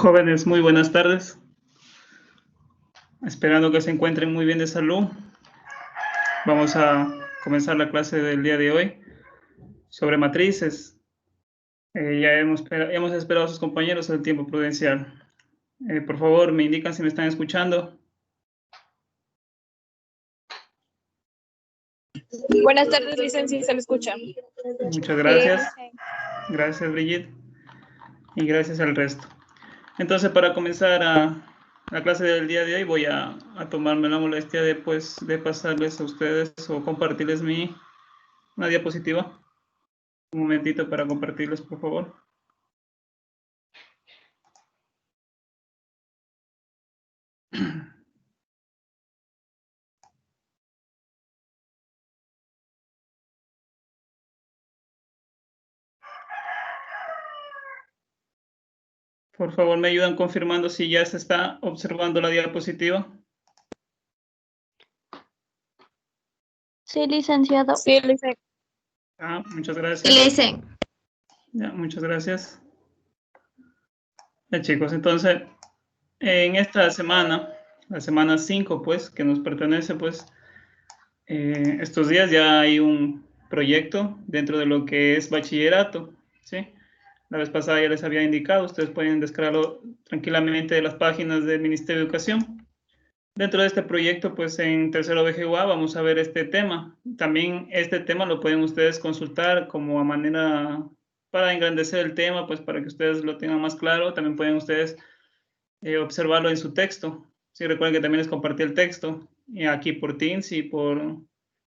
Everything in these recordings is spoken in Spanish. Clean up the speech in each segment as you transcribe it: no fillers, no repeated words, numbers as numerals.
Jóvenes, muy buenas tardes. Esperando que se encuentren muy bien de salud. Vamos a comenzar la clase del día de hoy sobre matrices. Ya hemos esperado a sus compañeros el tiempo prudencial. Por favor, me indican si me están escuchando. Buenas tardes, licencia, se le escucha. Muchas gracias. Gracias, Brigitte. Y gracias al resto. Entonces, para comenzar la clase del día de hoy, voy a tomarme la molestia de pasarles a ustedes o compartirles una diapositiva. Un momentito para compartirles, por favor. Por favor, me ayudan confirmando si ya se está observando la diapositiva. Sí, licenciado. Sí, licenciado. Muchas gracias. Ya, muchas gracias. Ya, chicos, entonces, en esta semana, la semana 5, pues, que nos pertenece, pues, estos días ya hay un proyecto dentro de lo que es bachillerato, ¿sí? La vez pasada ya les había indicado, ustedes pueden descargarlo tranquilamente de las páginas del Ministerio de Educación. Dentro de este proyecto, pues en tercero BGUA vamos a ver este tema. También este tema lo pueden ustedes consultar como a manera para engrandecer el tema, pues para que ustedes lo tengan más claro. También pueden ustedes observarlo en su texto. Sí, recuerden que también les compartí el texto aquí por Teams y por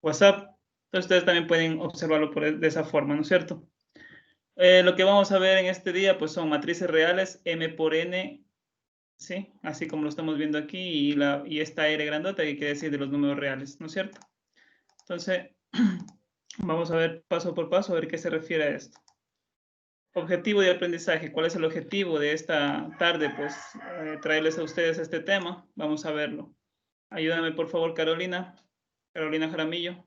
WhatsApp. Entonces ustedes también pueden observarlo de esa forma, ¿no es cierto? Lo que vamos a ver en este día, pues son matrices reales, M por N, ¿sí? Así como lo estamos viendo aquí, y esta R grandota que quiere decir de los números reales, ¿no es cierto? Entonces, vamos a ver paso por paso, a ver qué se refiere a esto. Objetivo de aprendizaje. ¿Cuál es el objetivo de esta tarde? Pues traerles a ustedes este tema. Vamos a verlo. Ayúdame, por favor, Carolina. Carolina Jaramillo.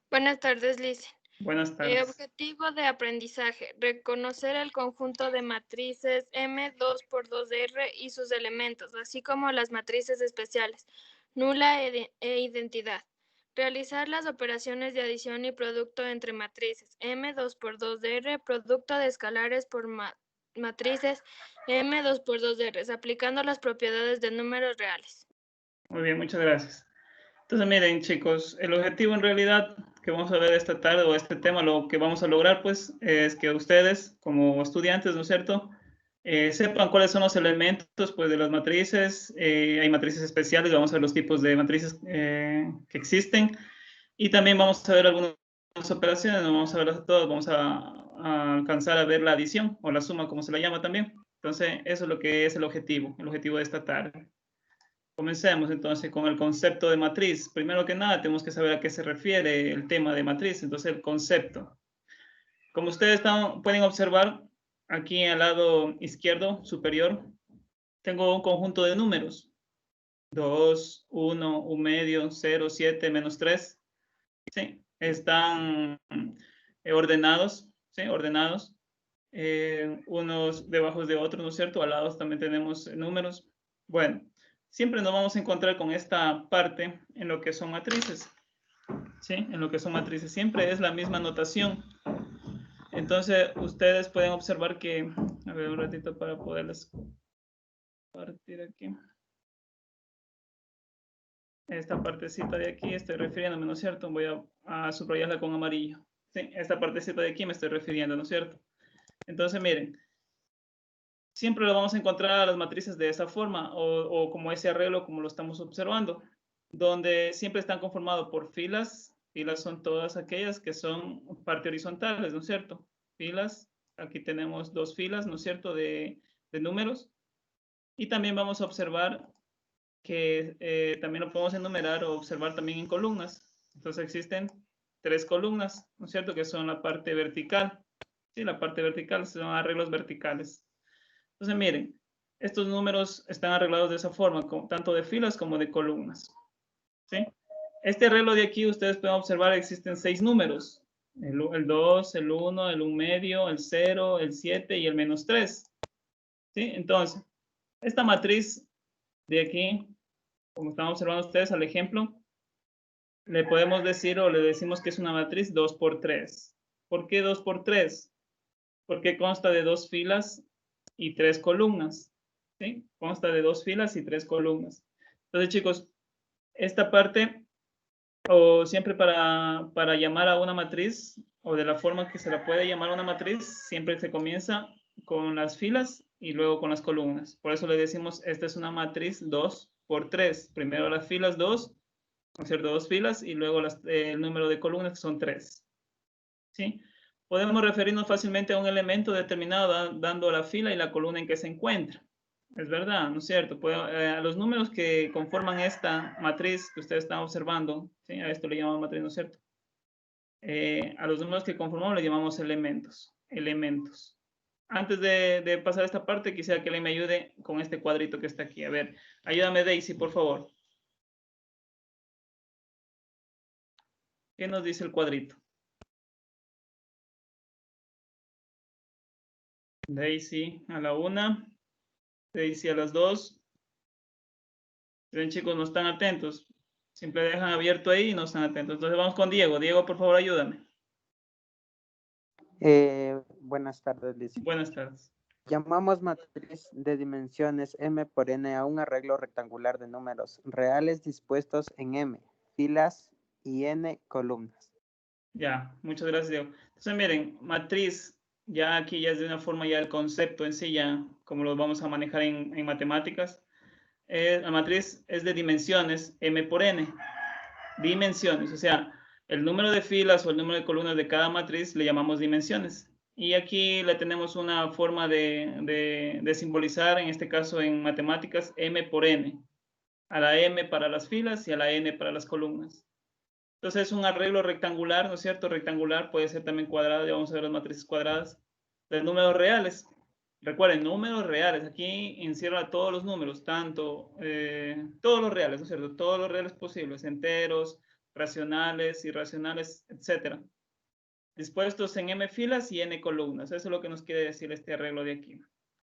Buenas tardes, Lice. Buenas tardes. Objetivo de aprendizaje. Reconocer el conjunto de matrices M2 por 2R y sus elementos, así como las matrices especiales, nula e identidad. Realizar las operaciones de adición y producto entre matrices M2 por 2R, producto de escalares por matrices M2 por 2R, aplicando las propiedades de números reales. Muy bien, muchas gracias. Entonces, miren, chicos, el objetivo en realidad que vamos a ver esta tarde o este tema, lo que vamos a lograr, pues, es que ustedes, como estudiantes, ¿no es cierto?, sepan cuáles son los elementos, pues, de las matrices. Hay matrices especiales, vamos a ver los tipos de matrices que existen. Y también vamos a ver algunas operaciones, no vamos a verlas todas, vamos a alcanzar a ver la adición o la suma, como se la llama también. Entonces, eso es lo que es el objetivo de esta tarde. Comencemos entonces con el concepto de matriz. Primero que nada, tenemos que saber a qué se refiere el tema de matriz. Entonces, el concepto. Como ustedes pueden observar, aquí al lado izquierdo superior, tengo un conjunto de números. 2, 1, 1 medio, 0, 7, menos 3. ¿Sí? Están ordenados, ¿sí? Ordenados. Unos debajo de otros, ¿no es cierto? Al lado también tenemos números. Bueno, siempre nos vamos a encontrar con esta parte en lo que son matrices, ¿sí? En lo que son matrices siempre es la misma notación. Entonces, ustedes pueden observar que, a ver un ratito para poderles compartir aquí. Esta partecita de aquí estoy refiriéndome, ¿no es cierto? Voy a subrayarla con amarillo. Sí, esta partecita de aquí me estoy refiriendo, ¿no es cierto? Entonces, miren, siempre lo vamos a encontrar a las matrices de esa forma o como ese arreglo como lo estamos observando, donde siempre están conformados por filas. Filas son todas aquellas que son parte horizontales, ¿no es cierto? Filas, aquí tenemos dos filas, ¿no es cierto?, de números. Y también vamos a observar que también lo podemos enumerar o observar también en columnas. Entonces existen 3 columnas, ¿no es cierto?, que son la parte vertical. Sí, la parte vertical son arreglos verticales. Entonces, miren, estos números están arreglados de esa forma, tanto de filas como de columnas. ¿Sí? Este arreglo de aquí, ustedes pueden observar, existen 6 números. El 2, el 1, el 1 medio, el 0, el 7 y el menos 3. ¿Sí? Entonces, esta matriz de aquí, como están observando ustedes al ejemplo, le podemos decir o le decimos que es una matriz 2 por 3. ¿Por qué 2 por 3? Porque consta de 2 filas y 3 columnas. ¿Sí? Consta de 2 filas y 3 columnas. Entonces, chicos, esta parte, o siempre para llamar a una matriz, o de la forma que se la puede llamar a una matriz, siempre se comienza con las filas y luego con las columnas. Por eso le decimos, esta es una matriz 2 por 3. Primero las filas 2, ¿no es cierto? 2 filas y luego el número de columnas que son 3. ¿Sí? Podemos referirnos fácilmente a un elemento determinado dando la fila y la columna en que se encuentra. Es verdad, ¿no es cierto? A los números que conforman esta matriz que ustedes están observando, ¿sí? A esto le llamamos matriz, ¿no es cierto? A los números que conformamos le llamamos elementos. Elementos. Antes de pasar a esta parte, quisiera que alguien me ayude con este cuadrito que está aquí. A ver, ayúdame Daisy, por favor. ¿Qué nos dice el cuadrito? Daisy a la 1. Daisy a las 2. Ven, chicos, no están atentos. Siempre dejan abierto ahí y no están atentos. Entonces vamos con Diego. Diego, por favor, ayúdame. Buenas tardes, Liz. Buenas tardes. Llamamos matriz de dimensiones m por n a un arreglo rectangular de números reales dispuestos en m filas y n columnas. Ya, muchas gracias, Diego. Entonces, miren, matriz, ya aquí ya es de una forma ya el concepto en sí, ya como lo vamos a manejar en matemáticas. La matriz es de dimensiones m por n. Dimensiones, o sea, el número de filas o el número de columnas de cada matriz le llamamos dimensiones. Y aquí le tenemos una forma de simbolizar, en este caso en matemáticas, m por n. A la m para las filas y a la n para las columnas. Entonces es un arreglo rectangular, ¿no es cierto? Rectangular puede ser también cuadrado, ya vamos a ver las matrices cuadradas, de números reales. Recuerden, números reales, aquí encierra todos los números, tanto, todos los reales, ¿no es cierto? Todos los reales posibles, enteros, racionales, irracionales, etcétera. Dispuestos en m filas y n columnas. Eso es lo que nos quiere decir este arreglo de aquí.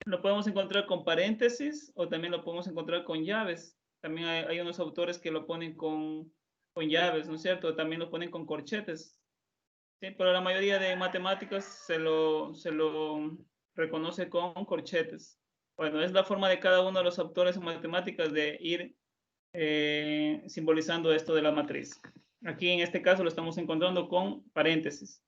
Lo podemos encontrar con paréntesis o también lo podemos encontrar con llaves. También hay unos autores que lo ponen con llaves, ¿no es cierto? También lo ponen con corchetes. ¿Sí? Pero la mayoría de matemáticas se lo reconoce con corchetes. Bueno, es la forma de cada uno de los autores en matemáticas de ir simbolizando esto de la matriz. Aquí en este caso lo estamos encontrando con paréntesis.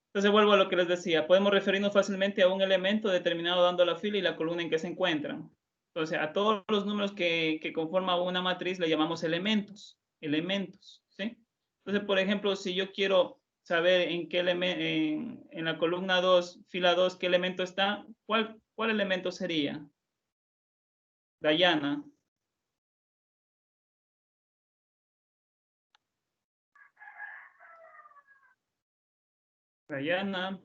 Entonces vuelvo a lo que les decía, podemos referirnos fácilmente a un elemento determinado dando la fila y la columna en que se encuentran. Entonces a todos los números que conforman una matriz le llamamos elementos, ¿sí? Entonces, por ejemplo, si yo quiero saber en qué en la columna 2, fila 2, qué elemento está, ¿cuál elemento sería? Dayana. Dayana.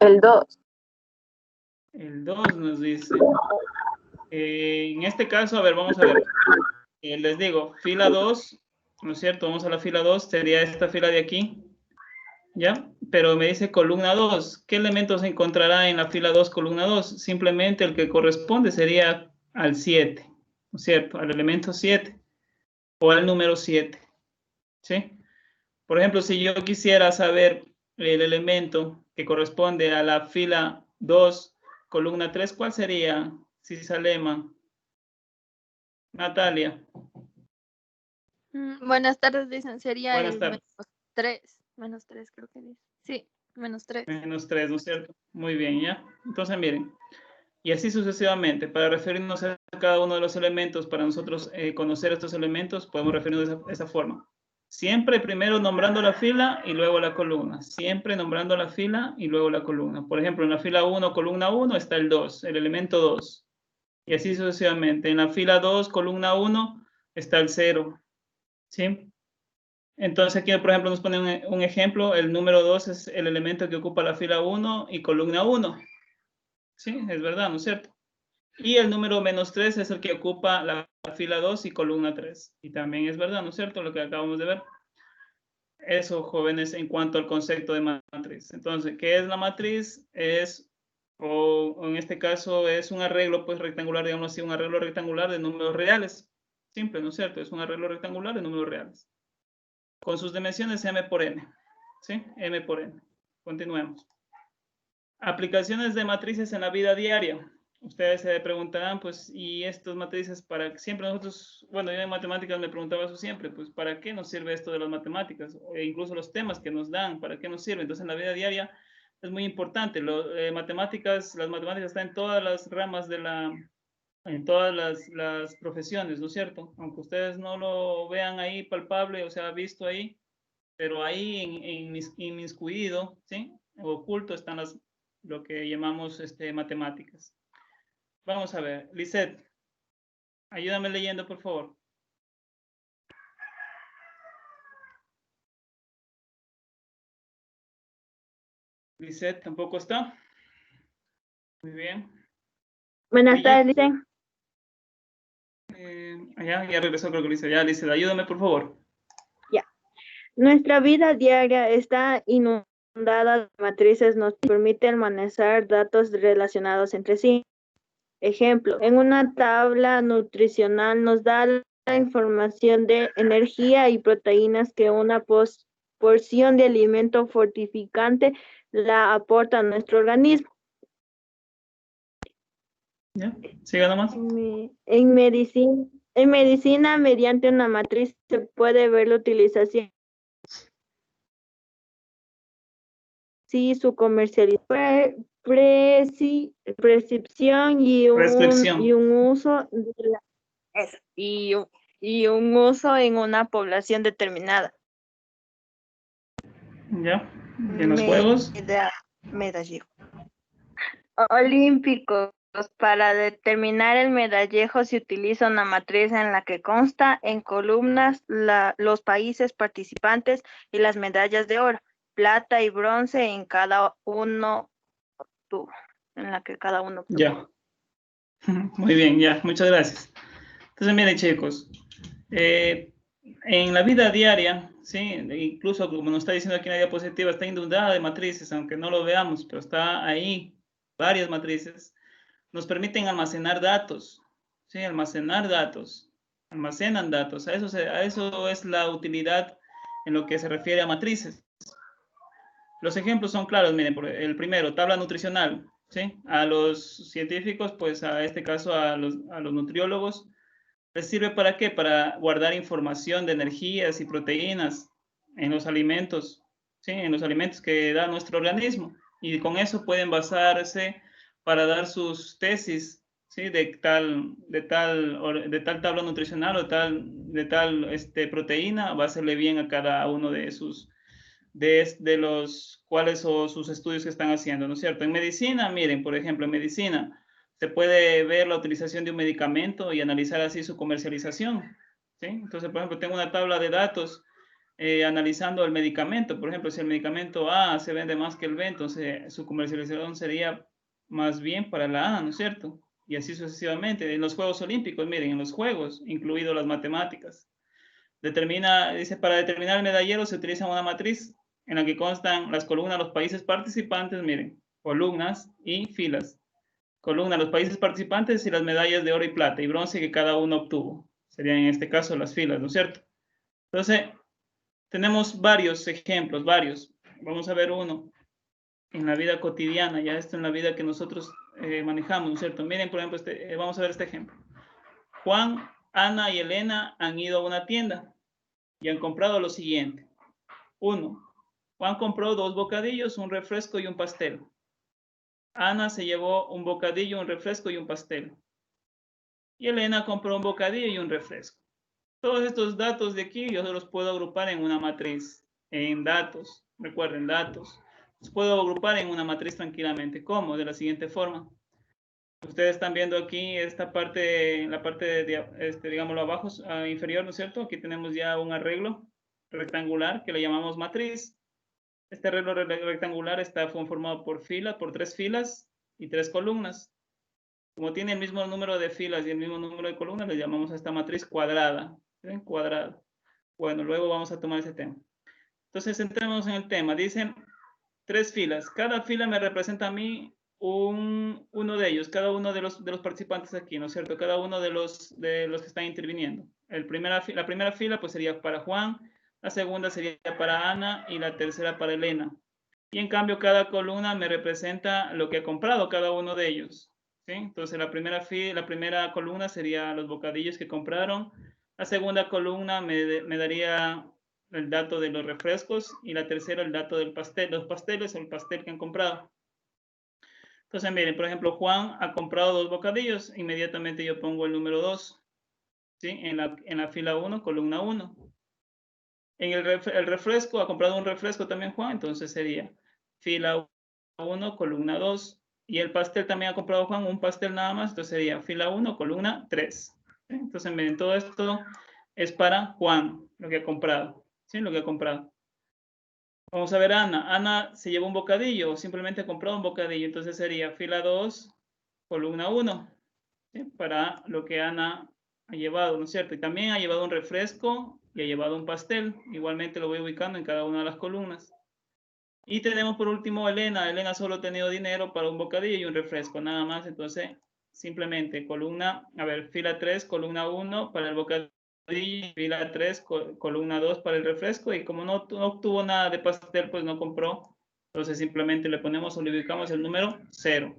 El 2. El 2 nos dice. En este caso, a ver, vamos a ver. Les digo, fila 2, ¿no es cierto? Vamos a la fila 2, sería esta fila de aquí. ¿Ya? Pero me dice columna 2. ¿Qué elemento se encontrará en la fila 2, columna 2? Simplemente el que corresponde sería al 7, ¿no es cierto? Al elemento 7 o al número 7. ¿Sí? Por ejemplo, si yo quisiera saber el elemento que corresponde a la fila 2, columna 3, ¿cuál sería, Cisalema? Natalia. Buenas tardes, dicen. Sería Buenas el tardes. -3. -3 creo que dice. Sí, -3. -3, ¿no es cierto? Muy bien, ¿ya? Entonces, miren. Y así sucesivamente. Para referirnos a cada uno de los elementos, para nosotros conocer estos elementos, podemos referirnos de esa forma. Siempre primero nombrando la fila y luego la columna. Siempre nombrando la fila y luego la columna. Por ejemplo, en la fila 1, columna 1, está el 2, el elemento 2. Y así sucesivamente. En la fila 2, columna 1, está el 0. ¿Sí? Entonces aquí, por ejemplo, nos ponen un ejemplo. El número 2 es el elemento que ocupa la fila 1 y columna 1. Sí, es verdad, ¿no es cierto? Y el número -3 es el que ocupa la fila 2 y columna 3. Y también es verdad, ¿no es cierto? Lo que acabamos de ver. Eso, jóvenes, en cuanto al concepto de matriz. Entonces, ¿qué es la matriz? O en este caso, es un arreglo pues rectangular, digamos así, un arreglo rectangular de números reales. Simple, ¿no es cierto? Es un arreglo rectangular de números reales. Con sus dimensiones m por n. ¿Sí? M por n. Continuemos. Aplicaciones de matrices en la vida diaria. Ustedes se preguntarán, pues, ¿y estas matrices para siempre nosotros, bueno, yo en matemáticas me preguntaba eso siempre, pues, ¿para qué nos sirve esto de las matemáticas? E incluso los temas que nos dan, ¿para qué nos sirve? Entonces, en la vida diaria es muy importante. Las matemáticas están en todas las ramas en todas las profesiones, ¿no es cierto? Aunque ustedes no lo vean ahí palpable, o sea, visto ahí, pero ahí inmiscuido, ¿sí? Oculto están lo que llamamos matemáticas. Vamos a ver, Lisette, ayúdame leyendo, por favor. Lisette tampoco está. Muy bien. Buenas tardes, Brigitte, Licen. ya regresó, creo que Lisette. Ya, Lisette, ayúdame, por favor. Ya. Nuestra vida diaria está inundada de matrices, nos permite almacenar datos relacionados entre sí. Ejemplo, en una tabla nutricional nos da la información de energía y proteínas que una porción de alimento fortificante la aporta a nuestro organismo. ¿Ya? Siga nomás. En medicina, mediante una matriz se puede ver la utilización y su comercialización, prescripción y Prescripción. un uso y un uso en una población determinada. ¿Ya? ¿Y en los juegos? Medallero. Olímpicos. Para determinar el medallejo se utiliza una matriz en la que consta en columnas los países participantes y las medallas de oro, plata y bronce en cada uno obtuvo, en la que cada uno obtuvo. Ya. Muy bien, ya. Muchas gracias. Entonces, miren, chicos, en la vida diaria, ¿sí? Incluso como nos está diciendo aquí en la diapositiva, está inundada de matrices, aunque no lo veamos, pero está ahí varias matrices, nos permiten almacenar datos, ¿sí? Almacenar datos, almacenan datos, a eso es la utilidad en lo que se refiere a matrices. Los ejemplos son claros, miren, el primero, tabla nutricional, ¿sí? A los científicos, pues a este caso a los nutriólogos, ¿les sirve para qué? Para guardar información de energías y proteínas en los alimentos, ¿sí? En los alimentos que da nuestro organismo. Y con eso pueden basarse para dar sus tesis, ¿sí? De tal tabla nutricional o de tal proteína, va a hacerle bien a cada uno de los cuales o sus estudios que están haciendo, ¿no es cierto? En medicina, miren, por ejemplo, en medicina, se puede ver la utilización de un medicamento y analizar así su comercialización, ¿sí? Entonces, por ejemplo, tengo una tabla de datos analizando el medicamento. Por ejemplo, si el medicamento A se vende más que el B, entonces su comercialización sería más bien para la A, ¿no es cierto? Y así sucesivamente. En los Juegos Olímpicos, miren, en los Juegos, incluido las matemáticas. Dice, para determinar el medallero se utiliza una matriz en la que constan las columnas de los países participantes, miren, columnas y filas. Columna, los países participantes y las medallas de oro y plata y bronce que cada uno obtuvo. Serían en este caso las filas, ¿no es cierto? Entonces, tenemos varios ejemplos, varios. Vamos a ver uno en la vida cotidiana, ya esto en la vida que nosotros manejamos, ¿no es cierto? Miren, por ejemplo, vamos a ver este ejemplo. Juan, Ana y Elena han ido a una tienda y han comprado lo siguiente. 1. Juan compró 2 bocadillos, un refresco y un pastel. Ana se llevó un bocadillo, un refresco y un pastel. Y Elena compró un bocadillo y un refresco. Todos estos datos de aquí yo los puedo agrupar en una matriz, en datos. Recuerden, datos. Los puedo agrupar en una matriz tranquilamente. ¿Cómo? De la siguiente forma. Ustedes están viendo aquí esta parte, la parte de, digámoslo abajo, inferior, ¿no es cierto? Aquí tenemos ya un arreglo rectangular que le llamamos matriz. Este arreglo rectangular está conformado por 3 filas y 3 columnas. Como tiene el mismo número de filas y el mismo número de columnas, le llamamos a esta matriz cuadrada. ¿Ven? Cuadrada. Bueno, luego vamos a tomar ese tema. Entonces, centrémonos en el tema. Dicen 3 filas. Cada fila me representa a mí uno de ellos, cada uno de los participantes aquí, ¿no es cierto? Cada uno de los que están interviniendo. La primera fila pues sería para Juan, la segunda sería para Ana y la tercera para Elena. Y en cambio cada columna me representa lo que ha comprado cada uno de ellos, ¿sí? Entonces la primera columna sería los bocadillos que compraron, la segunda columna me daría el dato de los refrescos y la tercera el dato del pastel, los pasteles o el pastel que han comprado. Entonces, miren, por ejemplo, Juan ha comprado 2 bocadillos, inmediatamente yo pongo el número 2, ¿sí? En la fila 1, columna 1. En el refresco, ha comprado un refresco también Juan, entonces sería fila 1, columna 2. Y el pastel también ha comprado Juan, un pastel nada más, entonces sería fila 1, columna 3. ¿Sí? Entonces, miren, todo esto es para Juan, lo que ha comprado, ¿sí? Lo que ha comprado. Vamos a ver a Ana. Ana se llevó un bocadillo o simplemente ha comprado un bocadillo. Entonces sería fila 2, columna 1, ¿sí? Para lo que Ana ha llevado, ¿no es cierto? Y también ha llevado un refresco y ha llevado un pastel. Igualmente lo voy ubicando en cada una de las columnas. Y tenemos por último Elena. Elena solo ha tenido dinero para un bocadillo y un refresco, nada más. Entonces, simplemente fila 3, columna 1 para el bocadillo. Fila 3, columna 2 para el refresco, y como no obtuvo nada de pastel, pues no compró, entonces simplemente le ponemos o le ubicamos el número 0.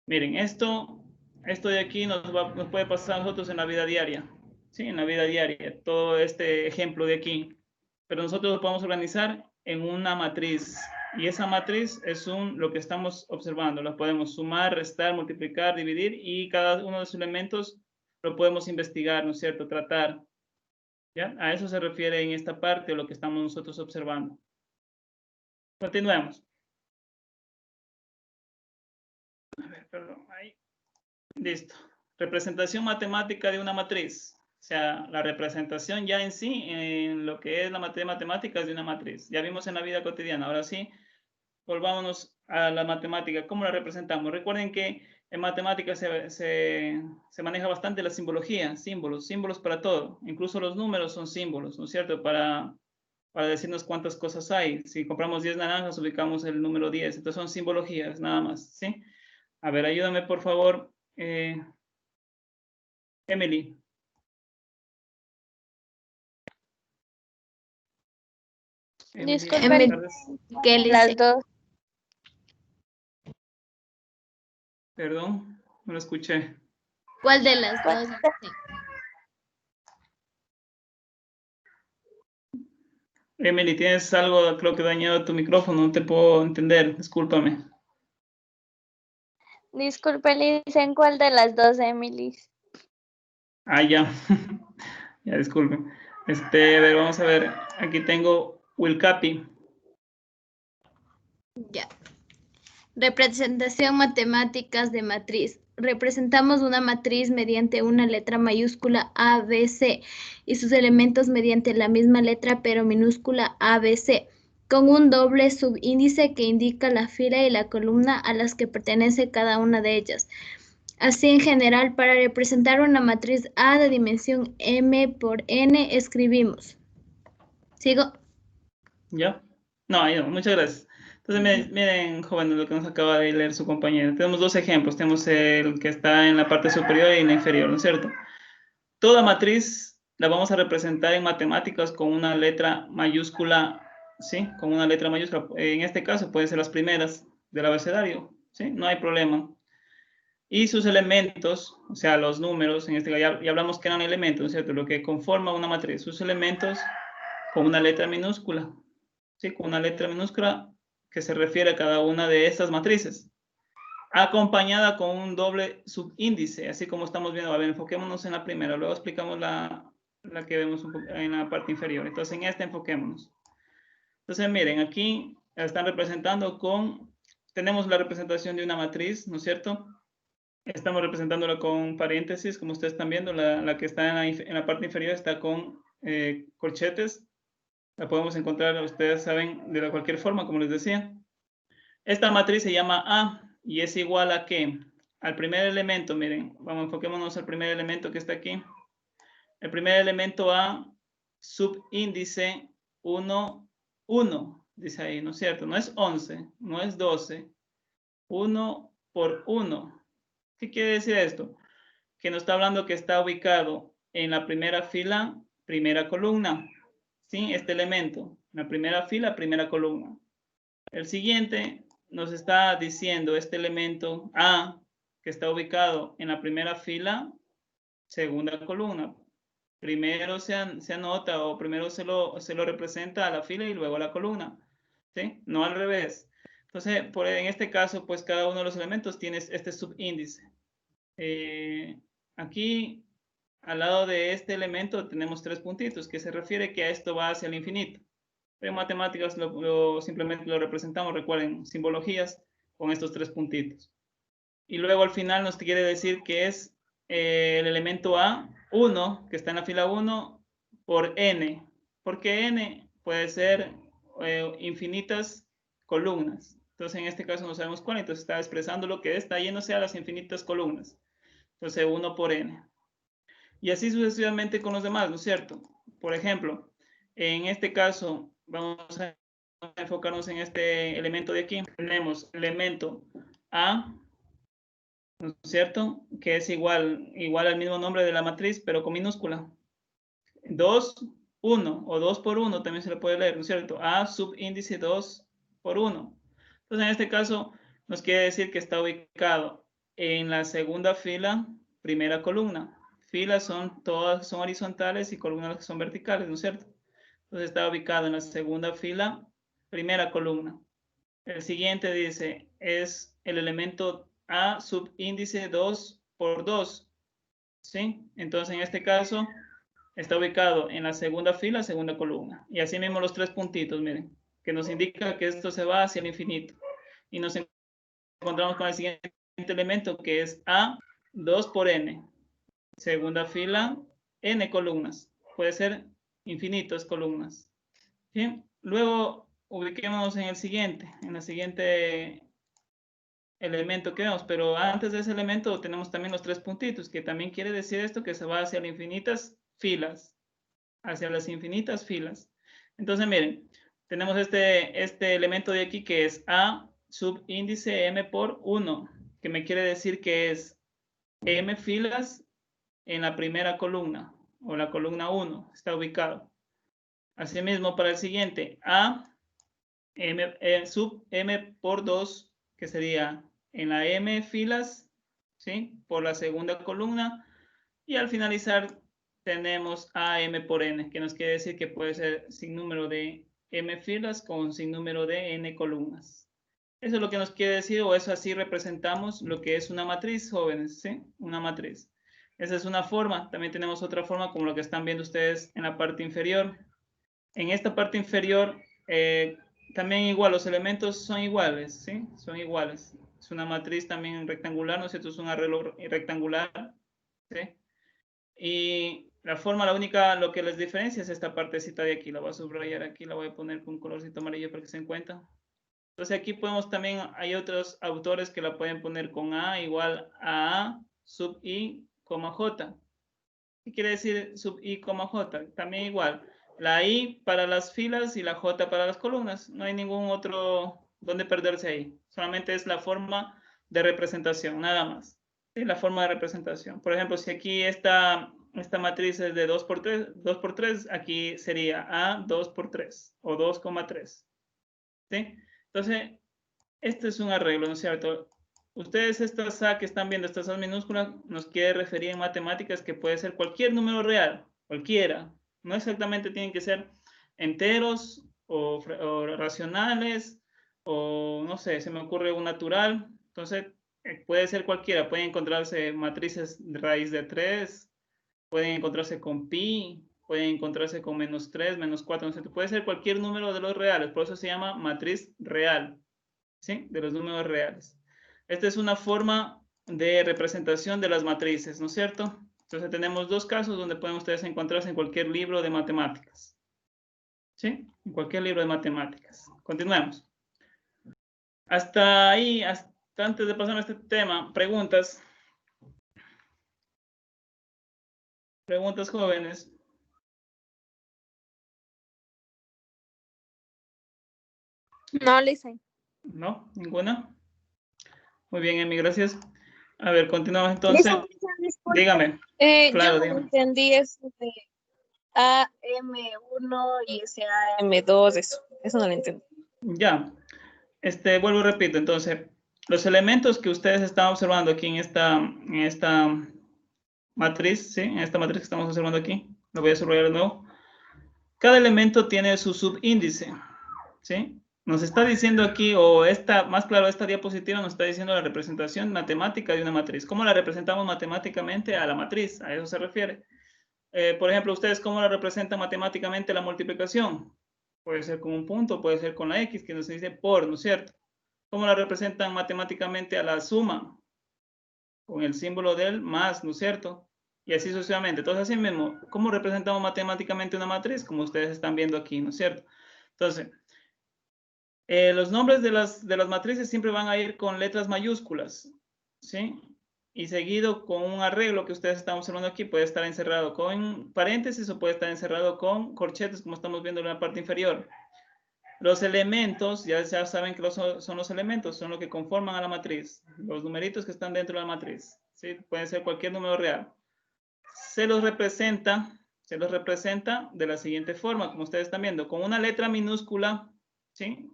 Miren, esto de aquí nos puede pasar a nosotros en la vida diaria, ¿sí? En la vida diaria, todo este ejemplo de aquí, pero nosotros lo podemos organizar en una matriz, y esa matriz es lo que estamos observando, la podemos sumar, restar, multiplicar, dividir, y cada uno de sus elementos lo podemos investigar, ¿no es cierto? Tratar. ¿Ya? A eso se refiere en esta parte lo que estamos nosotros observando. Continuemos. A ver, perdón, ahí. Listo. Representación matemática de una matriz. O sea, la representación ya en sí, en lo que es la materia de matemáticas de una matriz. Ya vimos en la vida cotidiana. Ahora sí, volvámonos a la matemática. ¿Cómo la representamos? Recuerden que en matemáticas se maneja bastante la simbología, símbolos para todo. Incluso los números son símbolos, ¿no es cierto? Para decirnos cuántas cosas hay. Si compramos 10 naranjas, ubicamos el número 10. Entonces son simbologías, nada más, ¿sí? A ver, ayúdame, por favor, Emily. Disculpen, Las dos. Perdón, no lo escuché. ¿Cuál de las dos? Emily, tienes algo, creo que dañado tu micrófono, no te puedo entender, discúlpame. Disculpe, le dicen cuál de las dos, Emily. Ah, ya. Ya, disculpen. A ver, vamos a ver. Aquí tengo Wilcapi. Ya. Representación matemáticas de matriz. Representamos una matriz mediante una letra mayúscula ABC y sus elementos mediante la misma letra pero minúscula ABC, con un doble subíndice que indica la fila y la columna a las que pertenece cada una de ellas. Así, en general, para representar una matriz A de dimensión M por N, escribimos. ¿Sigo? ¿Ya? No, ahí no, muchas gracias. Entonces, miren, jóvenes, lo que nos acaba de leer su compañero. Tenemos 2 ejemplos. Tenemos el que está en la parte superior y en la inferior, ¿no es cierto? Toda matriz la vamos a representar en matemáticas con una letra mayúscula, ¿sí? Con una letra mayúscula. En este caso, pueden ser las primeras del abecedario, ¿sí? No hay problema. Y sus elementos, o sea, los números, en este caso ya hablamos que eran elementos, ¿no es cierto? Lo que conforma una matriz, sus elementos con una letra minúscula, ¿sí? Con una letra minúscula que se refiere a cada una de estas matrices, acompañada con un doble subíndice, así como estamos viendo. A ver, enfoquémonos en la primera, luego explicamos la que vemos en la parte inferior. Entonces, en esta enfoquémonos. Entonces, miren, aquí la están representando tenemos la representación de una matriz, ¿no es cierto? Estamos representándola con paréntesis, como ustedes están viendo, la que está en la parte inferior está con corchetes. La podemos encontrar, ustedes saben, de cualquier forma, como les decía. Esta matriz se llama A y es igual a ¿qué? al primer elemento, miren, vamos, enfoquémonos al primer elemento que está aquí. El primer elemento A, subíndice 1, 1, dice ahí, ¿no es cierto? No es 11, no es 12, 1 por 1. ¿Qué quiere decir esto? Que nos está hablando que está ubicado en la primera fila, primera columna, ¿sí? Este elemento, en la primera fila, primera columna. El siguiente nos está diciendo este elemento A, que está ubicado en la primera fila, segunda columna. Primero se anota o primero se lo representa a la fila y luego a la columna, ¿sí? No al revés. Entonces, en este caso, pues cada uno de los elementos tiene este subíndice. Aquí, al lado de este elemento, tenemos 3 puntitos, que se refiere que a esto va hacia el infinito. En matemáticas simplemente lo representamos, recuerden, simbologías con estos 3 puntitos. Y luego al final nos quiere decir que es el elemento A, 1, que está en la fila 1, por n. Porque n puede ser infinitas columnas. Entonces en este caso no sabemos cuál, entonces está expresando lo que está yéndose a las infinitas columnas. Entonces 1 por n. Y así sucesivamente con los demás, ¿no es cierto? Por ejemplo, en este caso vamos a enfocarnos en este elemento de aquí. Tenemos elemento A, ¿no es cierto? Que es igual al mismo nombre de la matriz, pero con minúscula. 2, 1 o 2 por 1 también se le puede leer, ¿no es cierto? A subíndice 2 por 1. Entonces, en este caso, nos quiere decir que está ubicado en la segunda fila, primera columna. Filas todas son horizontales y columnas son verticales, ¿no es cierto? Entonces, está ubicado en la segunda fila, primera columna. El siguiente dice, es el elemento A subíndice 2 por 2, ¿sí? Entonces, en este caso, está ubicado en la segunda fila, segunda columna. Y así mismo los 3 puntitos, miren, que nos indica que esto se va hacia el infinito. Y nos encontramos con el siguiente elemento, que es A 2 por n. Segunda fila, n columnas. Puede ser infinitas columnas. ¿Sí? Luego, ubiquémonos en el siguiente, en la siguiente elemento que vemos, pero antes de ese elemento tenemos también los 3 puntitos, que también quiere decir esto, que se va hacia las infinitas filas, hacia las infinitas filas. Entonces, miren, tenemos este elemento de aquí que es A subíndice m por 1, que me quiere decir que es m filas en la primera columna, o la columna 1, está ubicado. Asimismo, para el siguiente, A sub m por 2, que sería en la m filas, ¿sí? Por la segunda columna. Y al finalizar tenemos AM por n, que nos quiere decir que puede ser sin número de m filas con sin número de n columnas. Eso es lo que nos quiere decir, o eso así representamos lo que es una matriz, jóvenes, ¿sí? Una matriz. Esa es una forma. También tenemos otra forma, como lo que están viendo ustedes en la parte inferior. En esta parte inferior, también igual, los elementos son iguales, ¿sí? Son iguales. Es una matriz también rectangular, ¿no es cierto? Es un arreglo rectangular, ¿sí? Y la forma, la única, lo que les diferencia es esta partecita de aquí. La voy a subrayar aquí, la voy a poner con un colorcito amarillo para que se den cuenta. Entonces aquí podemos también, hay otros autores que la pueden poner con A igual a sub I, J. ¿Qué quiere decir sub I, J? También igual. La I para las filas y la J para las columnas. No hay ningún otro donde perderse ahí. Solamente es la forma de representación, nada más. ¿Sí? La forma de representación. Por ejemplo, si aquí esta matriz es de 2 por 3, aquí sería A 2 por 3 o 2,3. ¿Sí? Entonces, este es un arreglo, ¿no es cierto? Ustedes estas A que están viendo, estas A minúsculas, nos quiere referir en matemáticas que puede ser cualquier número real, cualquiera. No exactamente tienen que ser enteros o racionales o no sé, se me ocurre un natural. Entonces, puede ser cualquiera. Pueden encontrarse matrices de raíz de 3, pueden encontrarse con pi, pueden encontrarse con -3, -4, no sé, puede ser cualquier número de los reales. Por eso se llama matriz real, ¿sí? De los números reales. Esta es una forma de representación de las matrices, ¿no es cierto? Entonces tenemos 2 casos donde pueden ustedes encontrarse en cualquier libro de matemáticas. ¿Sí? En cualquier libro de matemáticas. Continuemos. Hasta ahí, antes de pasar a este tema, preguntas. Preguntas, jóvenes. No, Lisa. ¿No? ¿Ninguna? Muy bien, Emi, gracias. A ver, continuamos entonces. Dígame. Claro, Yo no dígame. entendí eso de AM1 y ese AM2, eso no lo entendí. Ya. Vuelvo y repito, entonces, los elementos que ustedes están observando aquí en esta matriz, ¿sí? En esta matriz que estamos observando aquí, lo voy a subrayar de nuevo. Cada elemento tiene su subíndice, ¿sí? Nos está diciendo aquí, o más claro, esta diapositiva nos está diciendo la representación matemática de una matriz. ¿Cómo la representamos matemáticamente a la matriz? A eso se refiere. Por ejemplo, ¿ustedes cómo la representan matemáticamente la multiplicación? Puede ser con un punto, puede ser con la X, que nos dice por, ¿no es cierto? ¿Cómo la representan matemáticamente a la suma? Con el símbolo del más, ¿no es cierto? Y así sucesivamente. Entonces, así mismo, ¿cómo representamos matemáticamente una matriz? Como ustedes están viendo aquí, ¿no es cierto? Entonces, los nombres de las matrices siempre van a ir con letras mayúsculas, ¿sí? Y seguido con un arreglo que ustedes están observando aquí, puede estar encerrado con paréntesis o puede estar encerrado con corchetes, como estamos viendo en la parte inferior. Los elementos, ya saben que son los elementos, son los que conforman a la matriz. Los numeritos que están dentro de la matriz, ¿sí? Pueden ser cualquier número real. Se los representa de la siguiente forma, como ustedes están viendo, con una letra minúscula, ¿sí?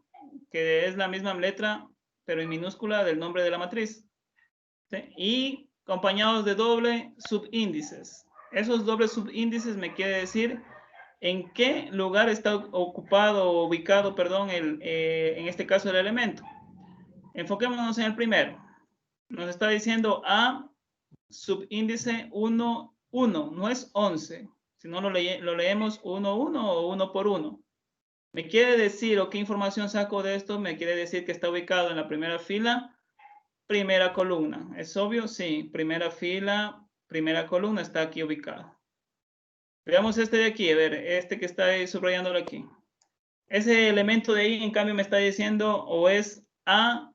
Que es la misma letra, pero en minúscula del nombre de la matriz, ¿sí? Y acompañados de doble subíndices. Esos dobles subíndices me quiere decir en qué lugar está ocupado o ubicado, perdón, en este caso el elemento. Enfoquémonos en el primero. Nos está diciendo A subíndice 1, 1, no es 11, sino lo leemos 1, 1 o 1 por 1. Me quiere decir, o qué información saco de esto, me quiere decir que está ubicado en la primera fila, primera columna. ¿Es obvio? Sí, primera fila, primera columna está aquí ubicado. Veamos este de aquí, a ver, este que está ahí subrayándolo aquí. Ese elemento de ahí, en cambio, me está diciendo o es A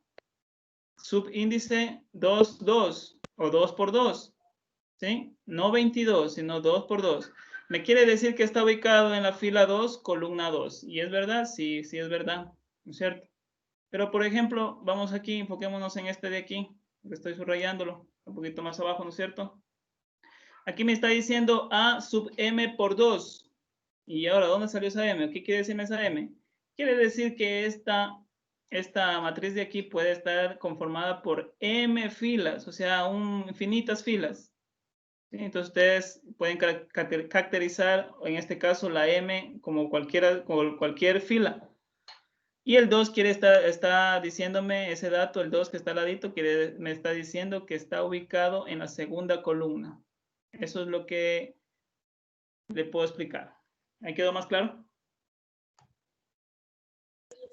subíndice 2, 2 o 2 por 2, ¿sí? No 22, sino 2 por 2. Me quiere decir que está ubicado en la fila 2, columna 2. ¿Y es verdad? Sí, sí es verdad, ¿no es cierto? Pero, por ejemplo, vamos aquí, enfoquémonos en este de aquí, que estoy subrayándolo, un poquito más abajo, ¿no es cierto? Aquí me está diciendo A sub M por 2. Y ahora, ¿dónde salió esa M? ¿Qué quiere decirme esa M? Quiere decir que esta matriz de aquí puede estar conformada por M filas, o sea, infinitas filas. ¿Sí? Entonces, ustedes pueden caracterizar, en este caso, la M como cualquier fila. Y el 2 está diciéndome ese dato, el 2 que está al ladito, me está diciendo que está ubicado en la segunda columna. Eso es lo que le puedo explicar. ¿Ahí quedó más claro?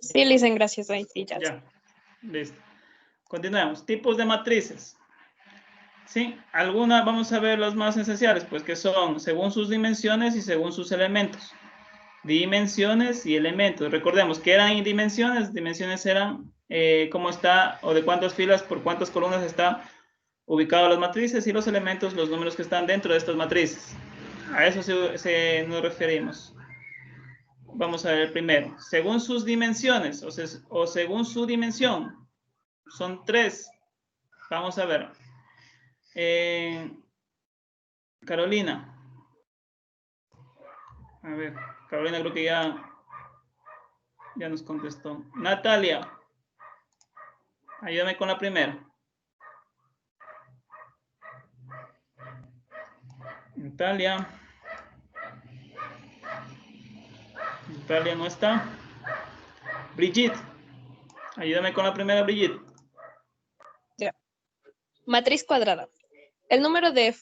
Sí, Lisa, gracias. Ahí sí, ya. Ya, listo. Continuamos. Tipos de matrices. ¿Sí? Vamos a ver los más esenciales, pues que son según sus dimensiones y según sus elementos. Dimensiones y elementos. Recordemos que eran dimensiones. Dimensiones eran cómo está o de cuántas filas por cuántas columnas está ubicado las matrices, y los elementos, los números que están dentro de estas matrices. A eso nos referimos. Vamos a ver el primero. Según sus dimensiones o según su dimensión. Son 3. Vamos a ver. Carolina. A ver, Carolina creo que ya nos contestó. Natalia. Ayúdame con la primera. Natalia no está. Brigitte. Ayúdame con la primera, Brigitte. Ya. Matriz cuadrada. El número de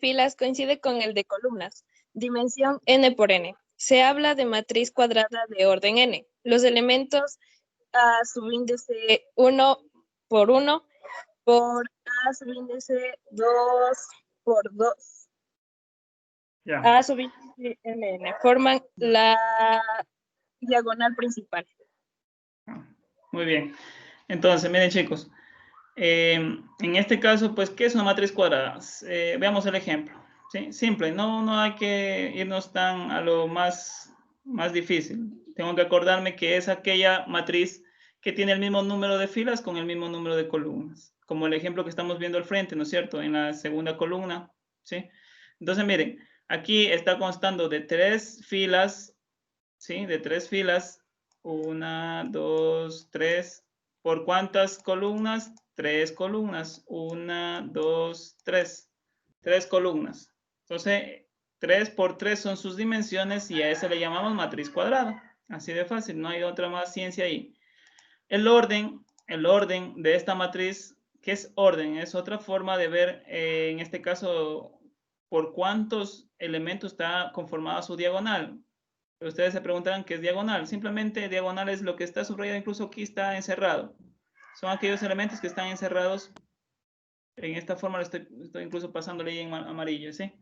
filas coincide con el de columnas. Dimensión n por n. Se habla de matriz cuadrada de orden n. Los elementos a subíndice 1 por 1 por a subíndice 2 por 2. Ya. A subíndice mn forman la diagonal principal. Muy bien. Entonces, miren, chicos. En este caso, pues, ¿qué es una matriz cuadrada? Veamos el ejemplo. ¿Sí? Simple, no hay que irnos tan a lo más difícil. Tengo que acordarme que es aquella matriz que tiene el mismo número de filas con el mismo número de columnas. Como el ejemplo que estamos viendo al frente, ¿no es cierto? En la segunda columna, ¿sí? Entonces, miren, aquí está constando de 3 filas, ¿sí? De 3 filas, 1, 2, 3. ¿Por cuántas columnas? 3 columnas. 1, 2, 3. 3 columnas. Entonces, 3 por 3 son sus dimensiones y a ese le llamamos matriz cuadrada. Así de fácil, no hay otra más ciencia ahí. El orden de esta matriz, ¿qué es orden? Es otra forma de ver, en este caso, por cuántos elementos está conformada su diagonal. Ustedes se preguntarán qué es diagonal. Simplemente diagonal es lo que está subrayado, incluso aquí está encerrado. Son aquellos elementos que están encerrados. En esta forma lo estoy incluso pasándole ahí en amarillo, ¿sí?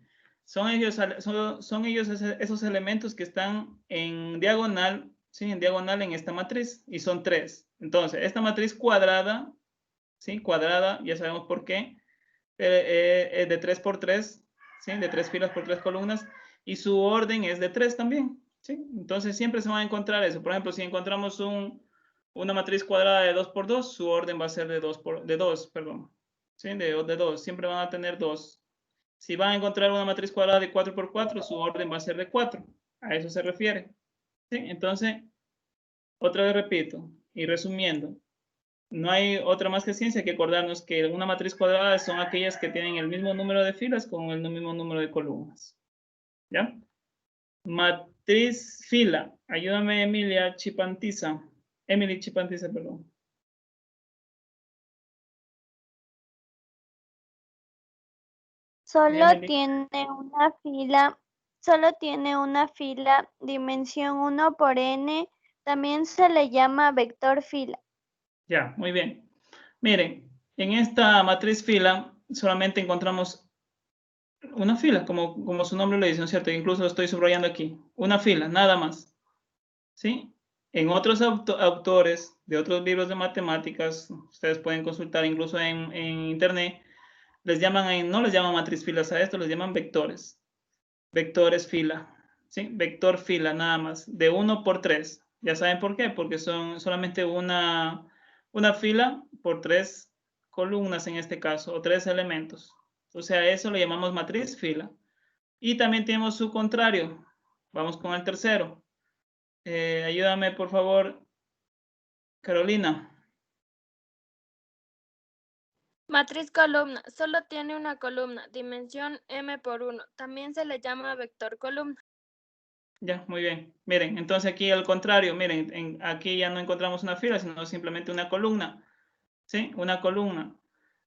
Son ellos esos elementos que están en diagonal, ¿sí? En diagonal en esta matriz, y son 3. Entonces, esta matriz cuadrada, ¿sí? Cuadrada, ya sabemos por qué, es de 3 por 3, ¿sí? De 3 filas por 3 columnas, y su orden es de 3 también, ¿sí? Entonces, siempre se van a encontrar eso. Por ejemplo, si encontramos una matriz cuadrada de 2 por 2, su orden va a ser de 2, perdón. ¿Sí? De 2, siempre van a tener 2. Si van a encontrar una matriz cuadrada de 4 por 4, su orden va a ser de 4. A eso se refiere. ¿Sí? Entonces, otra vez repito, y resumiendo, no hay otra más que ciencia que acordarnos que una matriz cuadrada son aquellas que tienen el mismo número de filas con el mismo número de columnas. ¿Ya? Matriz fila. Ayúdame, Emily Chipantiza, perdón. Solo Emily. tiene una fila, dimensión 1 por n, también se le llama vector fila. Ya, muy bien. Miren, en esta matriz fila solamente encontramos una fila, como su nombre lo dice, ¿no es cierto? Incluso lo estoy subrayando aquí. Una fila, nada más. ¿Sí? En otros autores de otros libros de matemáticas, ustedes pueden consultar incluso en internet, no les llaman matriz filas a esto, les llaman vectores. Vectores fila. ¿Sí? Vector fila, nada más. De 1 por 3. ¿Ya saben por qué? Porque son solamente una fila por 3 columnas en este caso, o 3 elementos. O sea, a eso le llamamos matriz fila. Y también tenemos su contrario. Vamos con el tercero. Ayúdame, por favor, Carolina. Matriz columna. Solo tiene una columna. Dimensión m por 1. También se le llama vector columna. Ya, muy bien. Miren, entonces aquí al contrario, miren, aquí ya no encontramos una fila, sino simplemente una columna. ¿Sí? Una columna.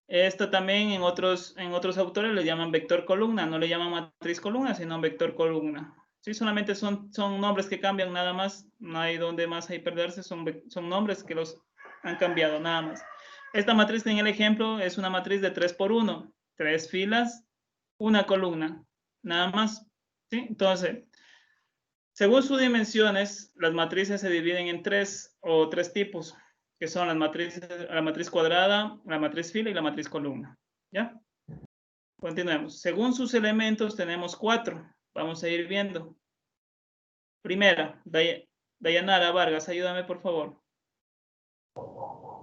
Esto también en otros autores le llaman vector columna, no le llaman matriz columna, sino vector columna. Sí, solamente son nombres que cambian nada más, no hay donde más hay perderse, son nombres que los han cambiado nada más. Esta matriz en el ejemplo es una matriz de 3 por 1, 3 filas, una columna, nada más. ¿Sí? Entonces, según sus dimensiones, las matrices se dividen en tres tipos, que son la matriz cuadrada, la matriz fila y la matriz columna. ¿Ya? Continuemos. Según sus elementos tenemos 4. Vamos a ir viendo. Primera, Dayanara Vargas, ayúdame por favor.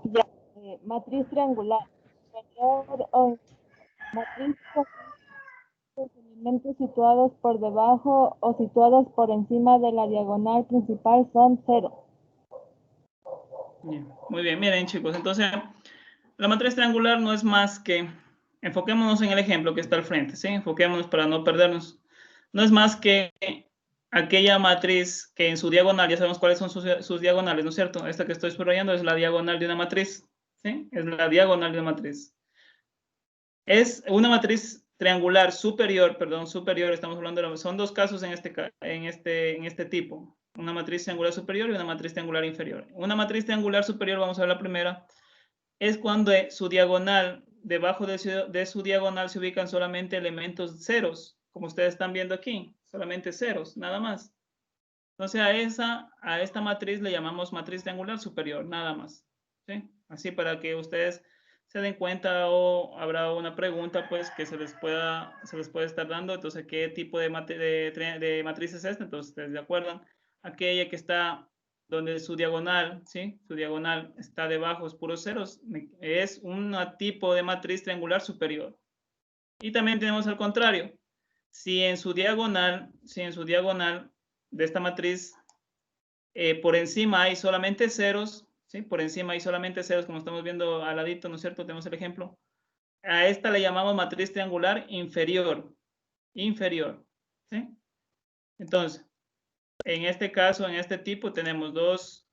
Ya, matriz triangular. Matriz con los elementos situados por debajo o situados por encima de la diagonal principal son 0. Bien, muy bien, miren chicos, entonces la matriz triangular no es más que, enfoquémonos en el ejemplo que está al frente, ¿sí? Enfoquémonos para no perdernos. No es más que aquella matriz que en su diagonal, ya sabemos cuáles son sus diagonales, ¿no es cierto? Esta que estoy subrayando es la diagonal de una matriz, ¿sí? Es la diagonal de una matriz. Es una matriz triangular superior, estamos hablando son dos casos en este tipo. Una matriz triangular superior y una matriz triangular inferior. Una matriz triangular superior, vamos a ver la primera, es cuando su diagonal, debajo de su diagonal se ubican solamente elementos ceros, como ustedes están viendo aquí, solamente ceros, nada más. Entonces a esta matriz le llamamos matriz triangular superior, nada más. ¿Sí? Así para que ustedes se den cuenta o habrá una pregunta pues que se les puede estar dando. Entonces, ¿qué tipo de matriz es esta? Entonces, ¿ustedes de acuerdo? Aquella que está donde su diagonal, ¿sí? Su diagonal está debajo, es puros ceros, es un tipo de matriz triangular superior. Y también tenemos al contrario. Si en su diagonal de esta matriz, por encima hay solamente ceros, ¿sí? Por encima hay solamente ceros, como estamos viendo al ladito, ¿no es cierto? Tenemos el ejemplo. A esta le llamamos matriz triangular inferior. Inferior, ¿sí? Entonces, en este caso, en este tipo, tenemos dos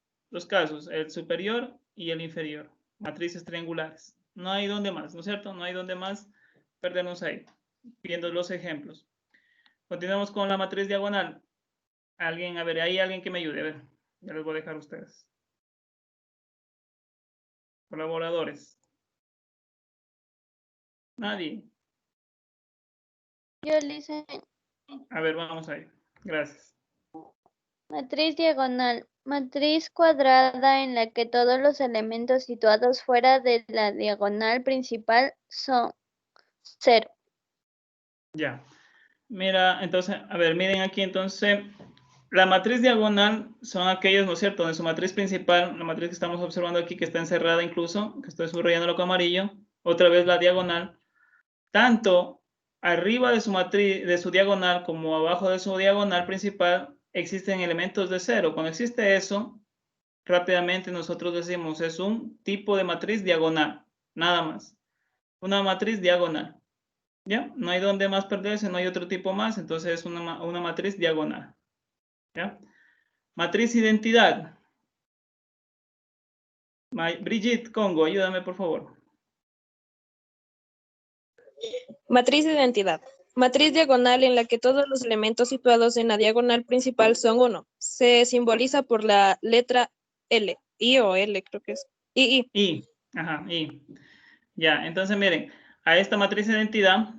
casos, el superior y el inferior. Matrices triangulares. No hay donde más, ¿no es cierto? No hay donde más perdernos ahí, viendo los ejemplos. Continuamos con la matriz diagonal. Alguien, a ver, hay alguien que me ayude, a ver, ya les voy a dejar a ustedes. Colaboradores. Nadie. Yo le hice A ver, vamos ahí. Gracias. matriz diagonal. Matriz cuadrada en la que todos los elementos situados fuera de la diagonal principal son 0. Ya. Mira, entonces, a ver, miren aquí, entonces, la matriz diagonal son aquellos, ¿no es cierto?, donde su matriz principal, la matriz que estamos observando aquí, que está encerrada incluso, que estoy subrayando con amarillo, otra vez la diagonal, tanto arriba de su matriz, de su diagonal, como abajo de su diagonal principal, existen elementos de cero. Cuando existe eso, rápidamente nosotros decimos, es un tipo de matriz diagonal, nada más. Una matriz diagonal. ¿Ya? No hay donde más perderse, no hay otro tipo más, entonces es una matriz diagonal. ¿Ya? Matriz identidad. Brigitte Congo, ayúdame por favor. Matriz de identidad. Matriz diagonal en la que todos los elementos situados en la diagonal principal son 1. Se simboliza por la letra L. I o L, creo que es. I. Ajá, I. Ya, entonces miren, a esta matriz de identidad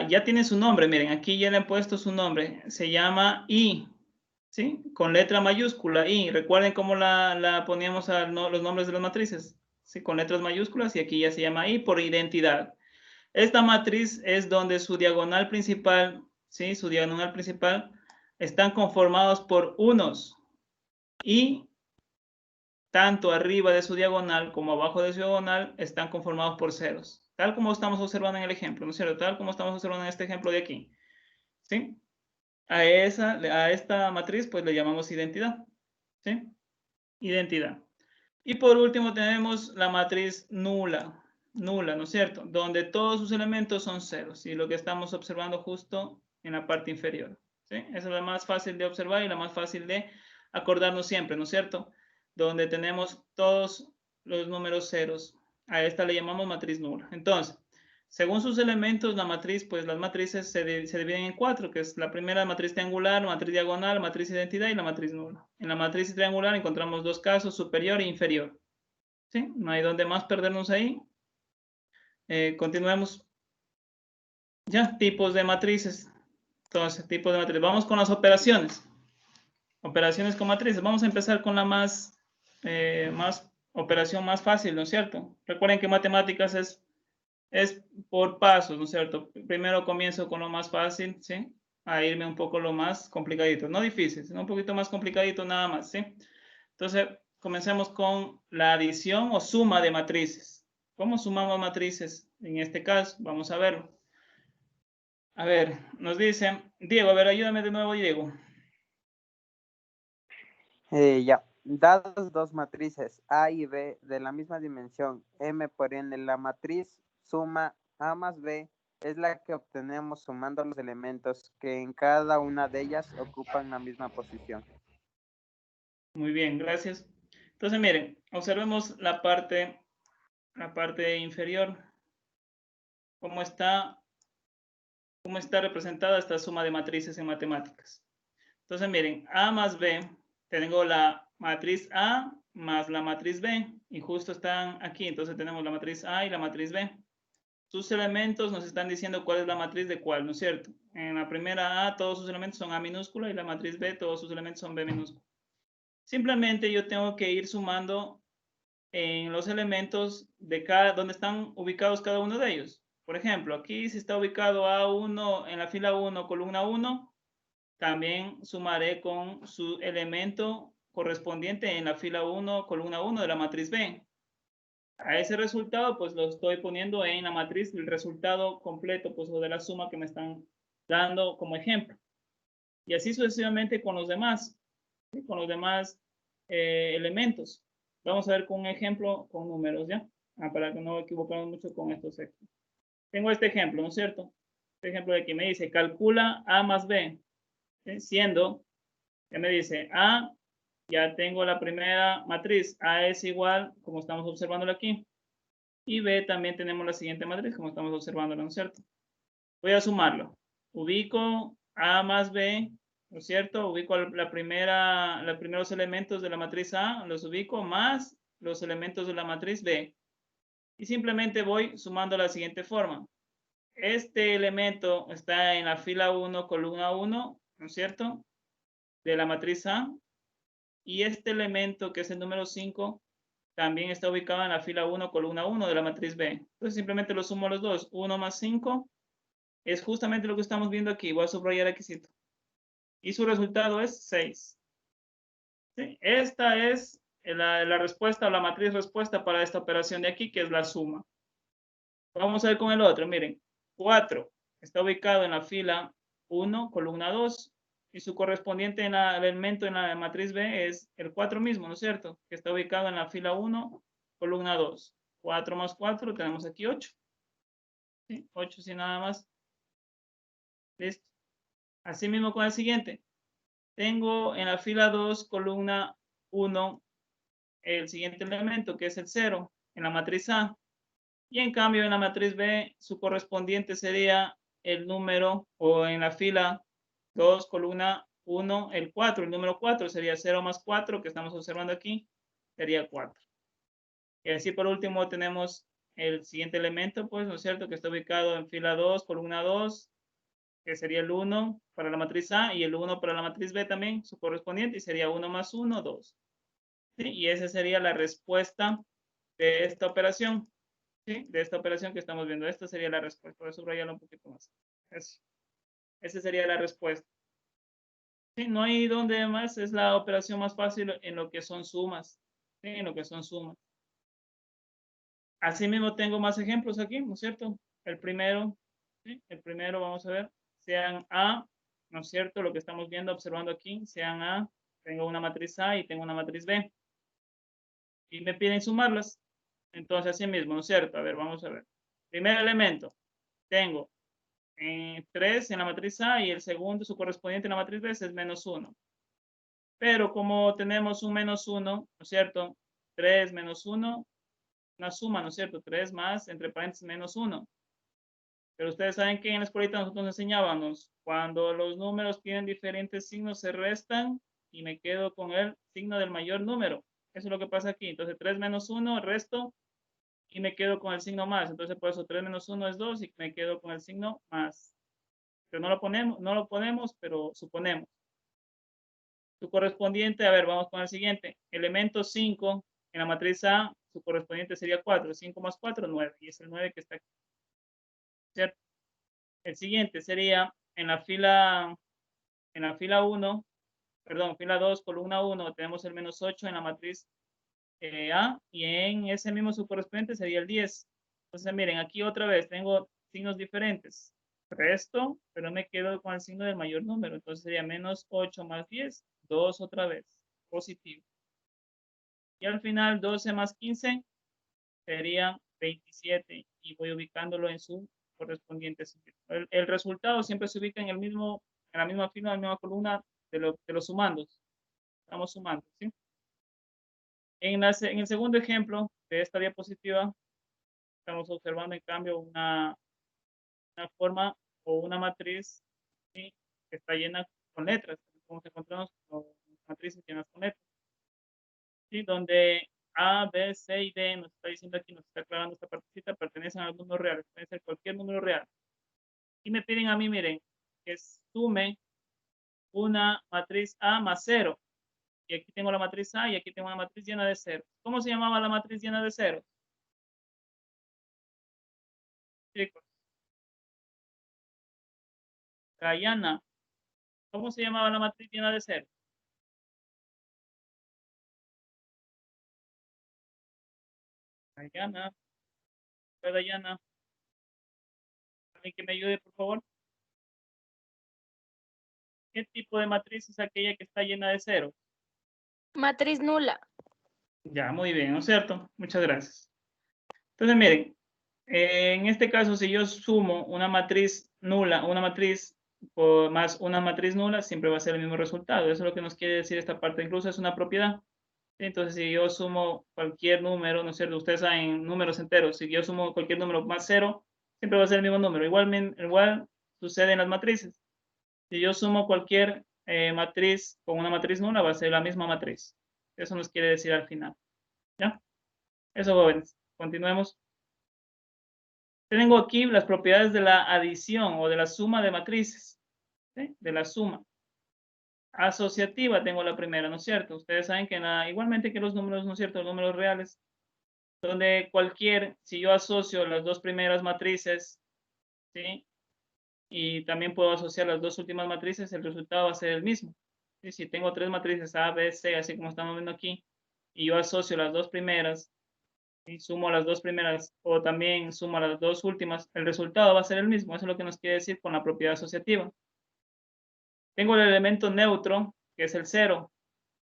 ya tiene su nombre, miren, aquí ya le han puesto su nombre, se llama I, ¿sí? Con letra mayúscula, I. Recuerden cómo la poníamos a los nombres de las matrices, ¿sí? Con letras mayúsculas, y aquí ya se llama I por identidad. Esta matriz es donde su diagonal principal, ¿sí? Su diagonal principal están conformados por unos, y tanto arriba de su diagonal como abajo de su diagonal están conformados por ceros, tal como estamos observando en el ejemplo, ¿no es cierto? Tal como estamos observando en este ejemplo de aquí, ¿sí? A esta matriz pues le llamamos identidad, ¿sí? Identidad. Y por último tenemos la matriz nula, ¿no es cierto? Donde todos sus elementos son ceros, y lo que estamos observando justo en la parte inferior, ¿sí? Esa es la más fácil de observar y la más fácil de acordarnos siempre, ¿no es cierto? Donde tenemos todos los números ceros. A esta le llamamos matriz nula. Entonces, según sus elementos, la matriz, pues las matrices se dividen en 4, que es la primera matriz triangular, la matriz diagonal, la matriz identidad y la matriz nula. En la matriz triangular encontramos dos casos, superior e inferior. ¿Sí? No hay donde más perdernos ahí. Continuemos. Ya, tipos de matrices. Entonces, tipos de matrices. Vamos con las operaciones. Operaciones con matrices. Vamos a empezar con la operación más fácil, ¿no es cierto? Recuerden que matemáticas es por pasos, ¿no es cierto? Primero comienzo con lo más fácil, ¿sí? A irme un poco lo más complicadito. No difícil, sino un poquito más complicadito nada más, ¿sí? Entonces, comencemos con la adición o suma de matrices. ¿Cómo sumamos matrices? En este caso, vamos a verlo. A ver, nos dice, Diego, a ver, ayúdame de nuevo, Diego. Ya, dadas dos matrices A y B de la misma dimensión, M por N, la matriz suma A más B es la que obtenemos sumando los elementos que en cada una de ellas ocupan la misma posición. Muy bien, gracias. Entonces, miren, observemos la parte inferior. ¿Cómo está representada esta suma de matrices en matemáticas? Entonces, miren, A más B, tengo la matriz A más la matriz B, y justo están aquí, entonces tenemos la matriz A y la matriz B. Sus elementos nos están diciendo cuál es la matriz de cuál, ¿no es cierto? En la primera A, todos sus elementos son A minúscula, y la matriz B, todos sus elementos son B minúscula. Simplemente yo tengo que ir sumando en los elementos de cada, donde están ubicados cada uno de ellos. Por ejemplo, aquí si está ubicado A1 en la fila 1, columna 1, también sumaré con su elemento correspondiente en la fila 1, columna 1 de la matriz B. A ese resultado, pues lo estoy poniendo en la matriz, el resultado completo, pues o de la suma que me están dando como ejemplo. Y así sucesivamente con los demás, ¿sí? Con los demás elementos. Vamos a ver con un ejemplo con números, ¿ya? Para que no equivoquemos mucho con estos ejemplos. Tengo este ejemplo, ¿no es cierto? Este ejemplo de aquí me dice, calcula A más B, ¿sí? Siendo, ya me dice, A, ya tengo la primera matriz, A es igual, como estamos observándolo aquí, y B también tenemos la siguiente matriz, como estamos observándolo, ¿no es cierto? Voy a sumarlo. Ubico A más B, ¿no es cierto? Ubico los primeros elementos de la matriz A, los ubico más los elementos de la matriz B. Y simplemente voy sumando de la siguiente forma. Este elemento está en la fila 1, columna 1, ¿no es cierto? De la matriz A. Y este elemento, que es el número 5, también está ubicado en la fila 1, columna 1 de la matriz B. Entonces simplemente lo sumo a los dos. 1 más 5 es justamente lo que estamos viendo aquí. Voy a subrayar aquí. Y su resultado es 6. ¿Sí? Esta es la respuesta o la matriz respuesta para esta operación de aquí, que es la suma. Vamos a ver con el otro. Miren, 4 está ubicado en la fila 1, columna 2. Y su correspondiente en el elemento en la matriz B es el 4 mismo, ¿no es cierto? Que está ubicado en la fila 1, columna 2. 4 más 4, tenemos aquí 8. ¿Sí? 8 sin nada más. Listo. Así mismo con el siguiente. Tengo en la fila 2, columna 1, el siguiente elemento, que es el 0, en la matriz A. Y en cambio, en la matriz B, su correspondiente sería el número, o en la fila 2, columna 1, el 4. El número 4 sería 0 más 4, que estamos observando aquí, sería 4. Y así por último tenemos el siguiente elemento, pues, ¿no es cierto? Que está ubicado en fila 2, columna 2, que sería el 1 para la matriz A y el 1 para la matriz B también, su correspondiente, y sería 1 más 1, 2. ¿Sí? Y esa sería la respuesta de esta operación, ¿sí? De esta operación que estamos viendo. Esta sería la respuesta. Voy a subrayarlo un poquito más. Esa sería la respuesta. ¿Sí? No hay donde más, es la operación más fácil en lo que son sumas. ¿Sí? En lo que son sumas. Asimismo tengo más ejemplos aquí, ¿no es cierto? El primero, ¿sí? El primero, vamos a ver, sean A, ¿no es cierto? Lo que estamos viendo, observando aquí, sean A, tengo una matriz A y tengo una matriz B. Y me piden sumarlas. Entonces, así mismo, ¿no es cierto? A ver, vamos a ver. Primer elemento, tengo 3 en la matriz A y el segundo, su correspondiente en la matriz B es menos 1. Pero como tenemos un menos 1, ¿no es cierto? 3 menos 1, una suma, ¿no es cierto? 3 más, entre paréntesis, menos 1. Pero ustedes saben que en la escuelita nosotros nos enseñábamos, cuando los números tienen diferentes signos, se restan y me quedo con el signo del mayor número. Eso es lo que pasa aquí. Entonces, 3 menos 1, resto y me quedo con el signo más. Entonces, por eso 3 menos 1 es 2 y me quedo con el signo más. Pero no lo ponemos, pero suponemos. Su correspondiente, a ver, vamos con el siguiente. Elemento 5 en la matriz A, su correspondiente sería 4. 5 más 4, 9. Y es el 9 que está aquí. ¿Cierto? El siguiente sería en la fila 1, perdón, fila 2, columna 1, tenemos el menos 8 en la matriz A y en ese mismo su correspondiente sería el 10. Entonces, miren, aquí otra vez tengo signos diferentes. Resto, pero me quedo con el signo del mayor número. Entonces sería menos 8 más 10, 2 otra vez, positivo. Y al final 12 más 15 sería 27 y voy ubicándolo en su correspondiente. El resultado siempre se ubica en la misma fila, en la misma columna de los sumandos. Estamos sumando, ¿sí? En el segundo ejemplo de esta diapositiva, estamos observando en cambio una forma o una matriz, ¿sí? Que está llena con letras, como se encontramos con matrices llenas con letras, ¿sí? Donde A, B, C y D nos está diciendo aquí, nos está aclarando esta partecita, pertenecen a los números reales, puede ser cualquier número real. Y me piden a mí, miren, que sume una matriz A más 0. Y aquí tengo la matriz A y aquí tengo una matriz llena de ceros. ¿Cómo se llamaba la matriz llena de ceros? Chicos. Guyana. ¿Cómo se llamaba la matriz llena de ceros? Guyana. Guyana. ¿Alguien que me ayude, por favor? ¿Qué tipo de matriz es aquella que está llena de ceros? Matriz nula. Ya, muy bien, ¿no es cierto? Muchas gracias. Entonces, miren, en este caso, si yo sumo una matriz nula, una matriz más una matriz nula, siempre va a ser el mismo resultado. Eso es lo que nos quiere decir esta parte. Incluso es una propiedad. Entonces, si yo sumo cualquier número, ¿no es cierto? Ustedes saben números enteros. Si yo sumo cualquier número más 0, siempre va a ser el mismo número. Igual sucede en las matrices. Si yo sumo cualquier matriz con una matriz nula, va a ser la misma matriz. Eso nos quiere decir al final. ¿Ya? Eso, jóvenes. Continuemos. Tengo aquí las propiedades de la adición o de la suma de matrices. ¿Sí? De la suma. Asociativa tengo la primera, ¿no es cierto? Ustedes saben que igualmente que los números, ¿no es cierto? Los números reales, donde si yo asocio las dos primeras matrices, ¿sí? Y también puedo asociar las dos últimas matrices, el resultado va a ser el mismo. ¿Sí? Si tengo tres matrices A, B, C, así como estamos viendo aquí, y yo asocio las dos primeras, y sumo las dos primeras, o también sumo las dos últimas, el resultado va a ser el mismo. Eso es lo que nos quiere decir con la propiedad asociativa. Tengo el elemento neutro, que es el 0,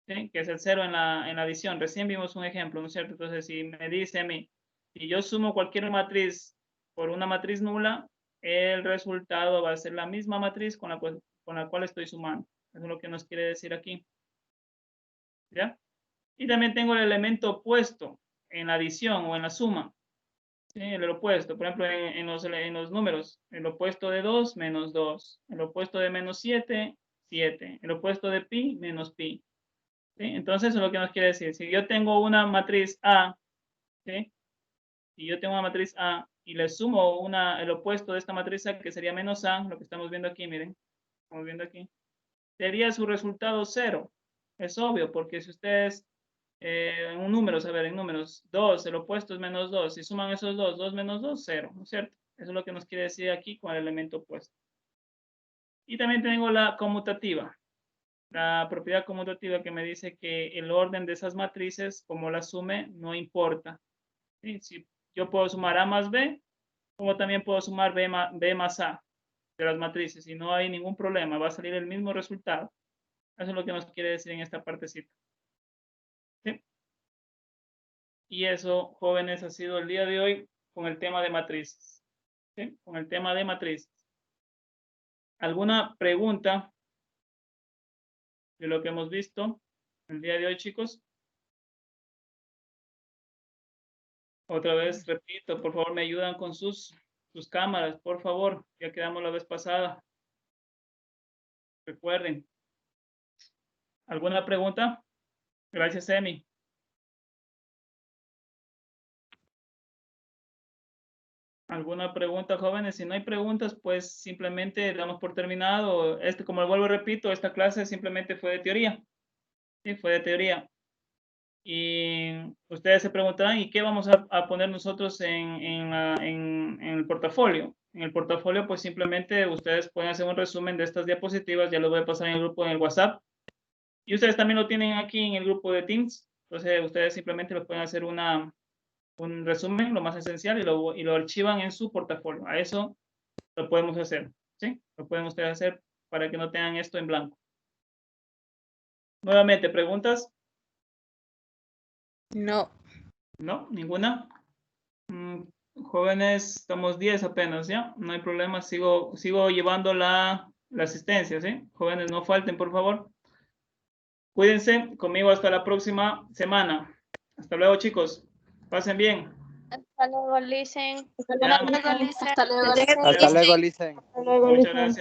¿sí? Que es el 0 en la adición. Recién vimos un ejemplo, ¿no es cierto? Entonces, si me dice a mí, si yo sumo cualquier matriz por una matriz nula, el resultado va a ser la misma matriz con la cual estoy sumando. Eso es lo que nos quiere decir aquí. ¿Ya? Y también tengo el elemento opuesto en la adición o en la suma. ¿Sí? El opuesto, por ejemplo, en los números, el opuesto de 2, menos 2. El opuesto de menos 7, 7. El opuesto de pi, menos pi. ¿Sí? Entonces, eso es lo que nos quiere decir. Si yo tengo una matriz A, ¿sí? Si yo tengo una matriz A y le sumo el opuesto de esta matriz A, que sería menos A, lo que estamos viendo aquí, miren, estamos viendo aquí, sería su resultado 0. Es obvio, porque si ustedes, en un número, a ver, en números, 2, el opuesto es menos 2, si suman esos dos, 2 menos 2, 0, ¿no es cierto? Eso es lo que nos quiere decir aquí con el elemento opuesto. Y también tengo la conmutativa. La propiedad conmutativa que me dice que el orden de esas matrices, como la sume, no importa. ¿Sí? Si yo puedo sumar A más B, como también puedo sumar B más A de las matrices y no hay ningún problema, va a salir el mismo resultado. Eso es lo que nos quiere decir en esta partecita. ¿Sí? Y eso, jóvenes, ha sido el día de hoy con el tema de matrices. ¿Sí? Con el tema de matrices. ¿Alguna pregunta de lo que hemos visto el día de hoy, chicos? Otra vez, repito, por favor, me ayudan con sus cámaras, por favor. Ya quedamos la vez pasada. Recuerden. ¿Alguna pregunta? Gracias, Emi. ¿Alguna pregunta, jóvenes? Si no hay preguntas, pues simplemente damos por terminado. Como vuelvo y repito, esta clase simplemente fue de teoría. Sí, fue de teoría. Y ustedes se preguntarán, ¿y qué vamos a poner nosotros en el portafolio? En el portafolio, pues simplemente ustedes pueden hacer un resumen de estas diapositivas. Ya lo voy a pasar en el grupo en el WhatsApp. Y ustedes también lo tienen aquí en el grupo de Teams. Entonces, ustedes simplemente lo pueden hacer un resumen, lo más esencial, y lo archivan en su portafolio. A eso lo podemos hacer, ¿sí? Lo pueden ustedes hacer para que no tengan esto en blanco. Nuevamente, ¿preguntas? No. ¿No? ¿Ninguna? Jóvenes, estamos 10 apenas, ¿ya? No hay problema, sigo llevando la asistencia, ¿sí? Jóvenes, no falten, por favor. Cuídense conmigo hasta la próxima semana. Hasta luego, chicos. Pasen bien. Hasta luego, Licen. Hasta luego, Lisa. Hasta luego, Licen. Muchas gracias.